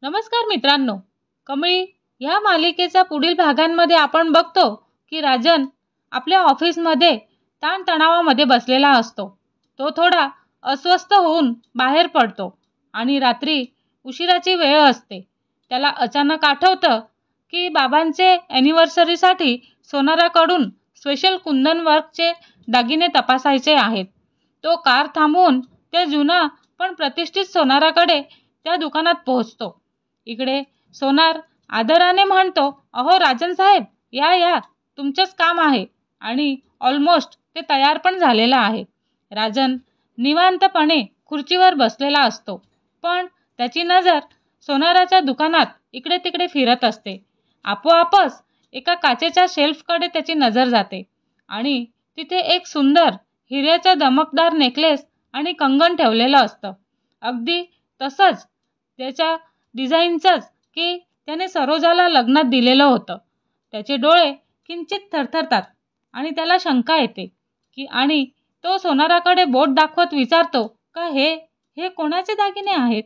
नमस्कार मित्रांनो, कमळी ह्या मालिकेच्या पुढील भागांमध्ये आपण बघतो की राजन आपल्या ऑफिसमध्ये ताणतणावामध्ये बसलेला असतो. तो थोडा अस्वस्थ होऊन बाहेर पडतो आणि रात्री उशिराची वेळ असते. त्याला अचानक आठवतं की बाबांचे ॲनिव्हर्सरीसाठी सोनाराकडून स्पेशल कुंदन वर्कचे दागिने तपासायचे आहेत. तो कार थांबवून त्या जुना पण प्रतिष्ठित सोनाराकडे त्या दुकानात पोहोचतो. इकडे सोनार आदराने म्हणतो, अहो राजन साहेब, या या, तुमचंच काम आहे. आणि ऑलमोस्ट ते तयार पण झालेलं आहे. राजन निवांतपणे खुर्चीवर बसलेला असतो, पण त्याची नजर सोनाराच्या दुकानात इकडे तिकडे फिरत असते. आपोआपच एका काचेच्या शेल्फकडे त्याची नजर जाते आणि तिथे एक सुंदर हिऱ्याचा चमकदार नेकलेस आणि कंगन ठेवलेलं असतं. अगदी तसंच त्याच्या डिझाईनचंच की त्याने सरोजाला लग्नात दिलेलं होतं. त्याचे डोळे किंचित थरथरतात आणि त्याला शंका येते की आणि तो सोनाराकडे बोट दाखवत विचारतो का हे कोणाचे दागिने आहेत.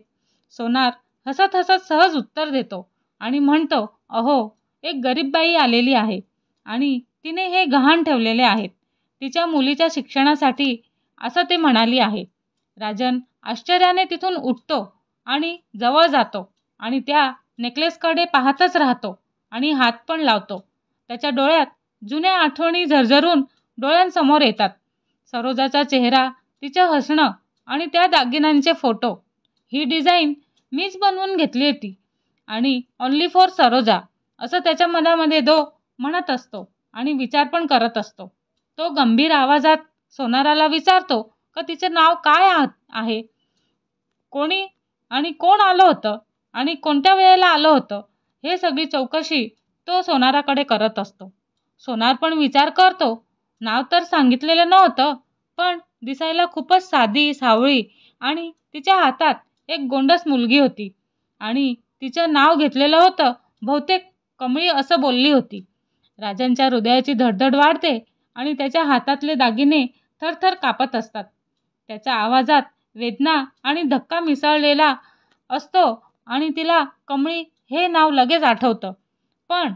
सोनार हसत हसत सहज उत्तर देतो आणि म्हणतो, अहो एक गरीब बाई आलेली आहे आणि तिने हे गहाण ठेवलेले आहेत. तिच्या मुलीच्या शिक्षणासाठी असं ते म्हणाली आहे. राजन आश्चर्याने तिथून उठतो आणि जवळ जातो आणि त्या नेकलेसकडे पाहतच राहतो आणि हात पण लावतो. त्याच्या डोळ्यात जुन्या आठवणी झरझरून डोळ्यांसमोर येतात. सरोजाचा चेहरा, तिचं हसणं आणि त्या दागिन्यांचे फोटो. ही डिझाईन मीच बनवून घेतली होती आणि ओन्ली फॉर सरोजा, असं त्याच्या मनामध्ये तो म्हणत असतो आणि विचार पण करत असतो. तो गंभीर आवाजात सोनाराला विचारतो का तिचं नाव काय आहे, कोणी आणि कोण आलं होतं आणि कोणत्या वेळेला आलं होतं, हे सगळी चौकशी तो सोनाराकडे करत असतो. सोनार पण विचार करतो, नाव तर सांगितलेलं नव्हतं, पण दिसायला खूपच साधी सावळी आणि तिच्या हातात एक गोंडस मुलगी होती आणि तिचं नाव घेतलेलं होतं बहुतेक कमळी, असं बोलली होती. राजांच्या हृदयाची धडधड वाढते आणि त्याच्या हातातले दागिने थरथर कापत असतात. त्याच्या आवाजात वेदना आणि धक्का मिसळलेला असतो आणि तिला कमळी हे नाव लगेच आठवतं. पण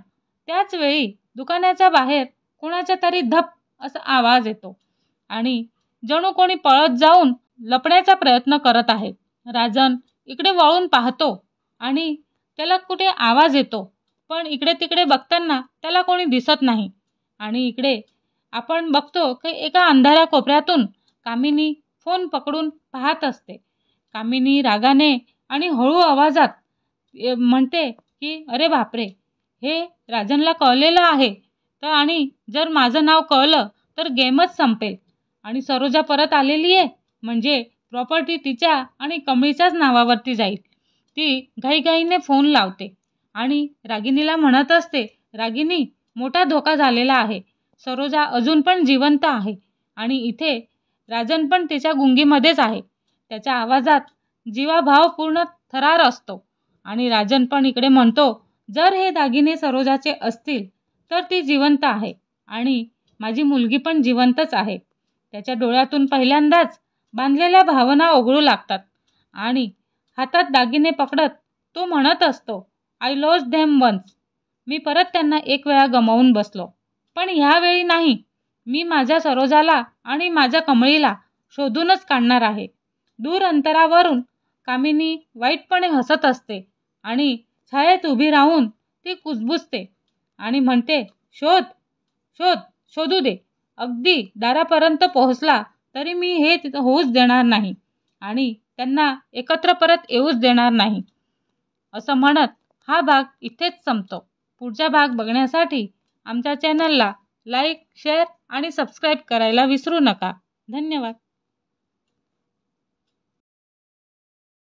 त्याच वेळी दुकानाच्या बाहेर कुणाचा तरी धप असा आवाज येतो आणि जणू कोणी पळत जाऊन लपण्याचा प्रयत्न करत आहे. राजन इकडे वळून पाहतो आणि त्याला कुठे आवाज येतो, पण इकडे तिकडे बघताना त्याला कोणी दिसत नाही. आणि इकडे आपण बघतो की एका अंधाऱ्या कोपऱ्यातून कामिनी फोन पकडून पाहत असते. कामिनी रागाने आणि हळू आवाजात म्हणते की अरे बापरे, हे राजनला कळलेलं आहे तर, आणि जर माझं नाव कळलं तर गेमच संपेल आणि सरोजा परत आलेली आहे म्हणजे प्रॉपर्टी तिच्या आणि कमळीच्याच नावावरती जाईल. ती घाईघाईने फोन लावते आणि रागिनीला म्हणत असते, रागिनी, मोठा धोका झालेला आहे. सरोजा अजून पण जिवंत आहे आणि इथे राजन पण तिच्या गुंगीमध्येच आहे. त्याच्या आवाजात जीवाभाव पूर्ण थरार असतो आणि राजन पण इकडे म्हणतो, जर हे दागिने सरोजाचे असतील तर ती जिवंत आहे आणि माझी मुलगी पण जिवंतच आहे. त्याच्या डोळ्यातून पहिल्यांदाच बांधलेल्या भावना ओघळू लागतात आणि हातात दागिने पकडत तो म्हणत असतो, आय लॉस्ट देम वन्स. मी परत त्यांना एक वेळा गमावून बसलो, पण ह्यावेळी नाही. मी माझ्या सरोजाला आणि माझ्या कमळीला शोधूनच काढणार आहे. दूर अंतरावरून कामिनी वाईटपणे हसत असते आणि छायेत उभी राहून ती कुजबुजते आणि म्हणते, शोध शोध शोधू दे. अगदी दारापर्यंत पोहोचला तरी मी हे तिथं होऊच देणार नाही आणि त्यांना एकत्र परत येऊच देणार नाही. असं म्हणत हा भाग इथेच संपतो. पुढचा भाग बघण्यासाठी आमच्या चॅनलला लाईक, शेअर आणि सबस्क्राईब करायला विसरू नका. धन्यवाद.